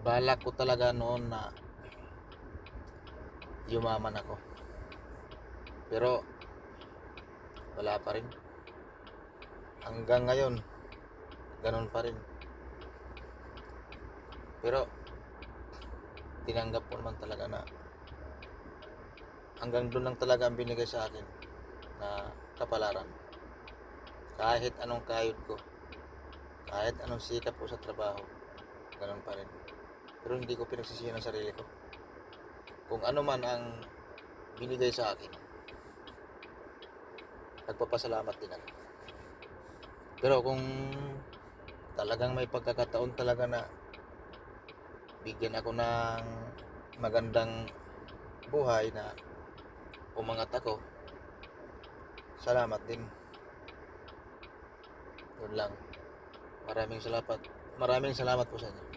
balak ko talaga noon na yumaman ako, pero wala pa rin. Hanggang ngayon ganun pa rin. Pero tinanggap ko naman talaga na hanggang doon lang talaga ang binigay sa akin na kapalaran. Kahit anong kayod ko, kahit anong sikap ko sa trabaho, ganun pa rin. Pero hindi ko pinagsisihan ang sarili ko. Kung ano man ang binigay sa akin, nagpapasalamat din ako. Pero kung talagang may pagkakataon talaga na bigyan ako ng magandang buhay na umangat ako, salamat din. Yun lang. Maraming salamat po sa inyo.